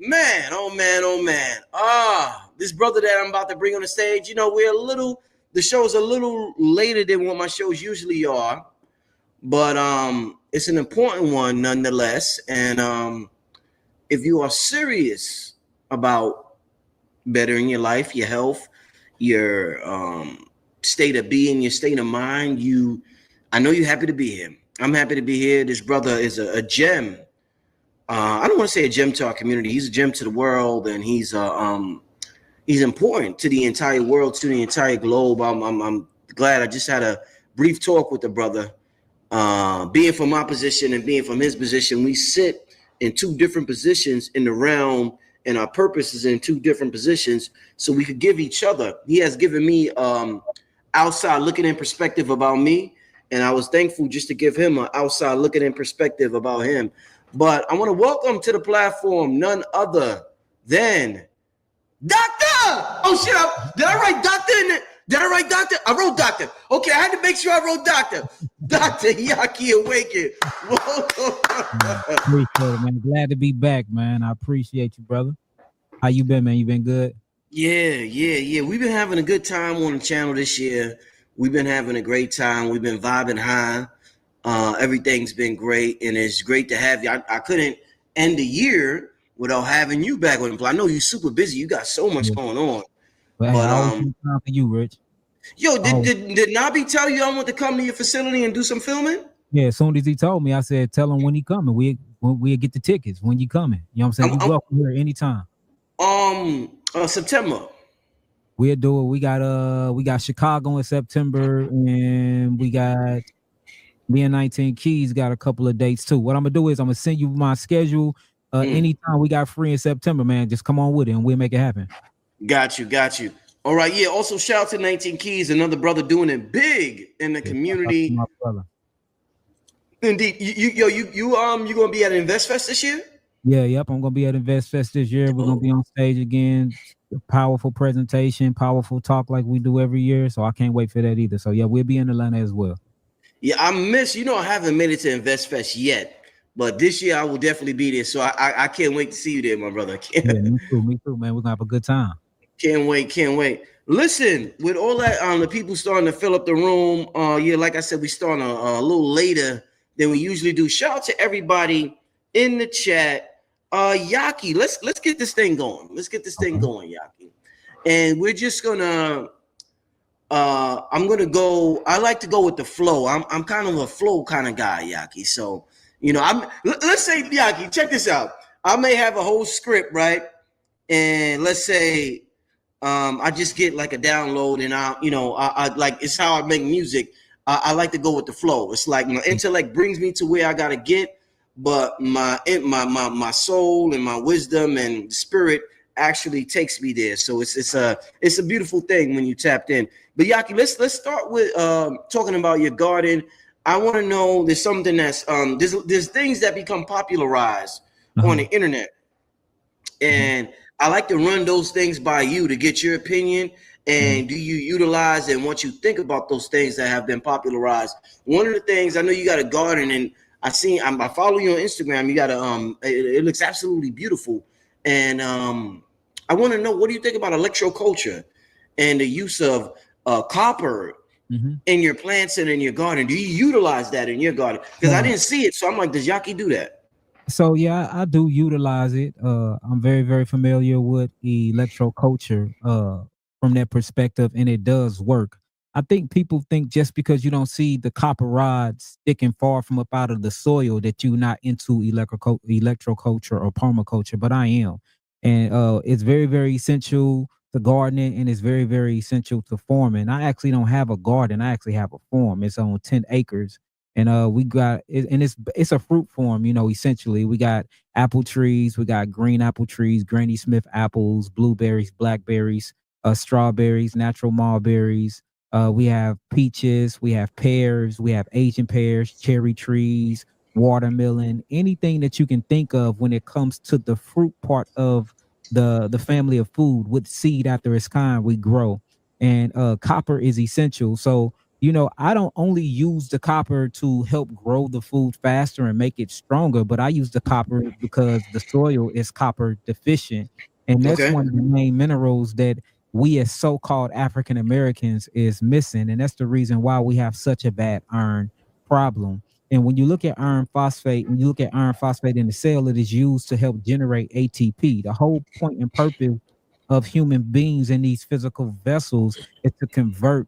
Man, oh man, oh man. This brother that I'm about to bring on the stage, the show's a little later than what my shows usually are, but it's an important one nonetheless. And if you are serious about bettering your life, your health, your state of being, your state of mind, I know you're happy to be here. I'm happy to be here. This brother is a gem. I don't want to say a gem to our community. He's a gem to the world, and he's important to the entire world, to the entire globe. I'm glad I just had a brief talk with the brother. Being from my position and being from his position, we sit in two different positions in the realm, and our purpose is in two different positions, so we could give each other. He has given me outside looking in perspective about me, and I was thankful just to give him an outside looking in perspective about him. But I want to welcome to the platform none other than Doctor. Oh shit! Did I write Doctor in it? Did I write Doctor? I wrote Doctor. Okay, I had to make sure I wrote Doctor. Doctor Yahki Awaken. Appreciate it, man. Glad to be back, man. I appreciate you, brother. How you been, man? You been good? Yeah. We've been having a good time on the channel this year. We've been having a great time. We've been vibing high. Everything's been great, and it's great to have you. I couldn't end the year without having you back with him. I know you're super busy. You got so much going on. But I always time for you, Rich. Yo, did Nabi tell you I want to come to your facility and do some filming? Yeah, as soon as he told me, I said, tell him when he coming. We'll get the tickets when you coming. You know what I'm saying? You welcome here anytime. September. We'll do it. We got Chicago in September, and we got me and 19 Keys got a couple of dates too. What I'm gonna do is I'm gonna send you my schedule. Anytime we got free in September, man, just come on with it and we'll make it happen. Got you. All right, yeah. Also, shout out to 19 Keys, another brother doing it big in the community. My brother. Indeed, you gonna be at Invest Fest this year? Yeah, yep. I'm gonna be at Invest Fest this year. We're gonna be on stage again. Powerful presentation, powerful talk like we do every year. So I can't wait for that either. So yeah, we'll be in Atlanta as well. Yeah, I haven't made it to Invest Fest yet, but this year I will definitely be there. So I can't wait to see you there, my brother. Yeah, me too, man. We're gonna have a good time. Can't wait. Listen, with all that, the people starting to fill up the room. Like I said, we starting a little later than we usually do. Shout out to everybody in the chat. Yahki, let's get this thing going. Let's get this thing going, Yahki. And we're just gonna. I'm gonna go. I like to go with the flow. I'm kind of a flow kind of guy, Yahki. So let's say, Yahki, check this out. I may have a whole script, right? And let's say I just get like a download, and I like, it's how I make music. I like to go with the flow. It's like my intellect brings me to where I gotta get, but my soul and my wisdom and spirit actually takes me there. So it's a beautiful thing when you tapped in. But Yahki, let's start with talking about your garden. I want to know, there's something that's there's things that become popularized on the internet, and I like to run those things by you to get your opinion. And do you utilize and what you think about those things that have been popularized? One of the things, I know you got a garden, and I follow you on Instagram. You got it looks absolutely beautiful. And I want to know, what do you think about electroculture and the use of copper in your plants and in your garden? Do you utilize that in your garden? Because I didn't see it, so I'm like, does Yahki do that? So yeah, I do utilize it. I'm very, very familiar with electroculture from that perspective, and it does work. I think people think just because you don't see the copper rods sticking far from up out of the soil that you're not into electroculture or permaculture, but I am. And it's very, very essential to gardening, and it's very, very essential to farming. I actually don't have a garden. I actually have a farm. It's on 10 acres. And we got it, and it's a fruit farm, essentially. We got apple trees, we got green apple trees, Granny Smith apples, blueberries, blackberries, strawberries, natural mulberries. We have peaches, we have pears, we have Asian pears, cherry trees, watermelon, anything that you can think of when it comes to the fruit part of the family of food with seed after its kind, we grow. And copper is essential. So I don't only use the copper to help grow the food faster and make it stronger, but I use the copper because the soil is copper deficient. And that's Okay. one of the main minerals that we as so-called African Americans is missing. And that's the reason why we have such a bad iron problem. And when you look at iron phosphate, when you look at iron phosphate in the cell, it is used to help generate ATP. The whole point and purpose of human beings in these physical vessels is to convert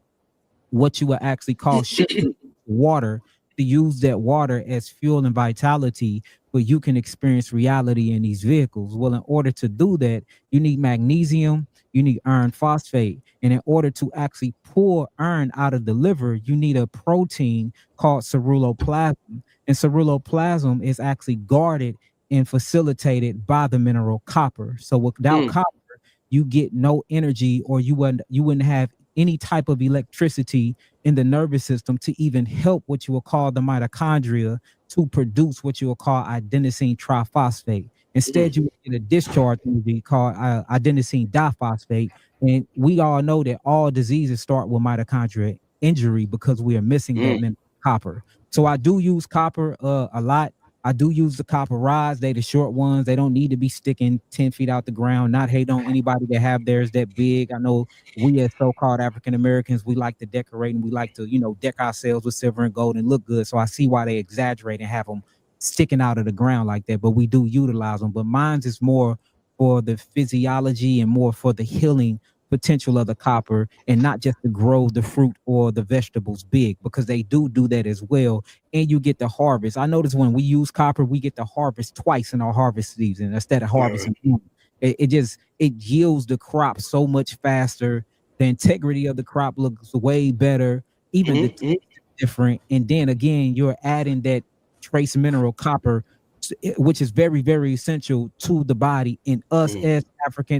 what you would actually call sugar water, to use that water as fuel and vitality, but you can experience reality in these vehicles. Well, in order to do that, you need magnesium, you need iron phosphate. And in order to actually pull iron out of the liver, you need a protein called ceruloplasmin. And ceruloplasmin is actually guarded and facilitated by the mineral copper. So without Mm, copper, you get no energy, or you wouldn't have any type of electricity in the nervous system to even help what you will call the mitochondria to produce what you will call adenosine triphosphate. Instead, mm, you get a discharge energy called adenosine diphosphate. And we all know that all diseases start with mitochondria injury because we are missing that mm, mineral copper. So I do use copper a lot. I do use the copper rods. They the short ones. They don't need to be sticking 10 feet out the ground. Not hate on anybody that have theirs that big. I know we as so-called African Americans, we like to decorate and we like to, deck ourselves with silver and gold and look good. So I see why they exaggerate and have them sticking out of the ground like that. But we do utilize them. But mine's is more for the physiology and more for the healing potential of the copper, and not just to grow the fruit or the vegetables big, because they do that as well. And you get the harvest. I notice when we use copper, we get the harvest twice in our harvest season instead of mm, harvesting one. It yields the crop so much faster. The integrity of the crop looks way better. Even the taste mm, is different. And then again, you're adding that trace mineral copper, which is very, very essential to the body. And us mm, as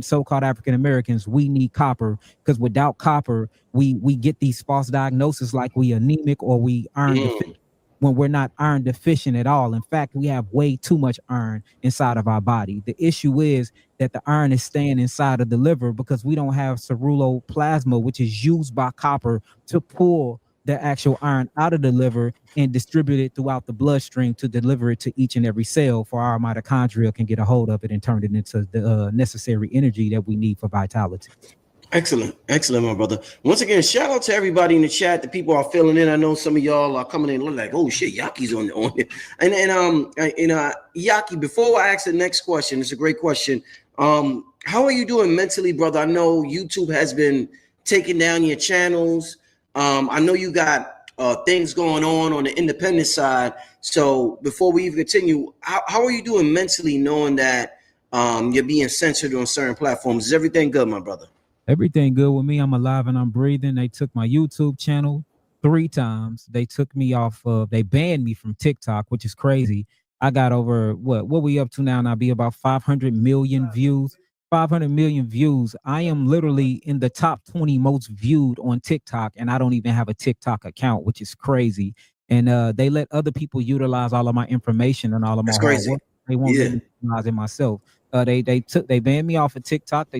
so-called African Americans, we need copper, because without copper, we get these false diagnoses like we anemic or we iron deficient, mm. when we're not iron deficient at all. In fact, we have way too much iron inside of our body. The issue is that the iron is staying inside of the liver because we don't have ceruloplasma, which is used by copper to pull the actual iron out of the liver and distribute it throughout the bloodstream to deliver it to each and every cell, for our mitochondria can get a hold of it and turn it into the necessary energy that we need for vitality. Excellent, excellent, my brother. Once again, shout out to everybody in the chat. The people are filling in. I know some of y'all are coming in, look like, oh shit, Yaki's on here. And Yaki, before I ask the next question, it's a great question. How are you doing mentally, brother? I know YouTube has been taking down your channels. I know you got things going on the independent side. So before we even continue, how are you doing mentally, knowing that you're being censored on certain platforms? Is everything good, my brother? Everything good with me. I'm alive and I'm breathing. They took my YouTube channel 3 times. They took me off of, they banned me from TikTok, which is crazy. I got over what we up to now? And I'll be about 500 million views. 500 million views. I am literally in the top 20 most viewed on TikTok, and I don't even have a TikTok account, which is crazy. And they let other people utilize all of my information and all of my That's hard crazy. work. They won't let Yeah. me utilize it myself. They banned me off of TikTok. They